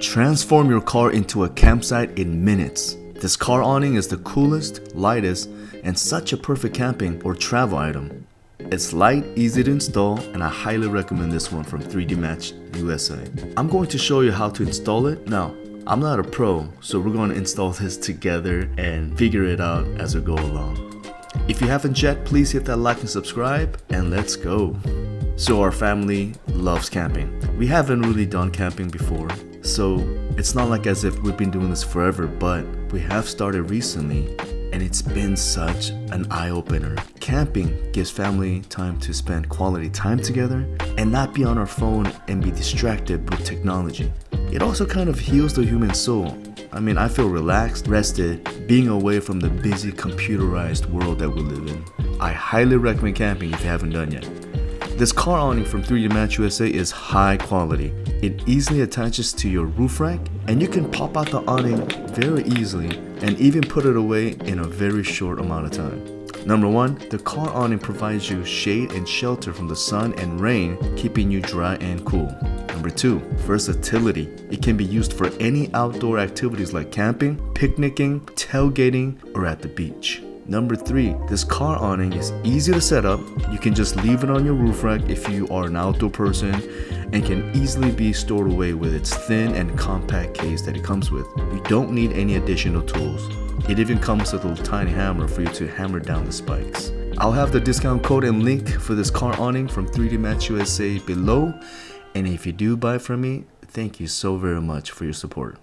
Transform your car into a campsite in minutes. This car awning is the coolest, lightest, and such a perfect camping or travel item. It's light, easy to install, and I highly recommend this one from 3DMatsUSA. I'm going to show you how to install it. Now, I'm not a pro, so we're going to install this together and figure it out as we go along. If you haven't yet, please hit that like and subscribe, and let's go. So our family loves camping. We haven't really done camping before, so it's not like as if we've been doing this forever, but we have started recently, and it's been such an eye-opener. Camping gives family time to spend quality time together and not be on our phone and be distracted with technology. It also kind of heals the human soul. I mean, I feel relaxed, rested, being away from the busy computerized world that we live in. I highly recommend camping if you haven't done yet. This car awning from 3DMatsUSA is high quality. It easily attaches to your roof rack, and you can pop out the awning very easily and even put it away in a very short amount of time. Number 1, the car awning provides you shade and shelter from the sun and rain, keeping you dry and cool. Number 2, versatility. It can be used for any outdoor activities like camping, picnicking, tailgating, or at the beach. Number 3, this car awning is easy to set up. You can just leave it on your roof rack if you are an outdoor person, and can easily be stored away with its thin and compact case that it comes with. You don't need any additional tools. It even comes with a little tiny hammer for you to hammer down the spikes. I'll have the discount code and link for this car awning from 3DMatsUSA below, and if you do buy from me, thank you so very much for your support.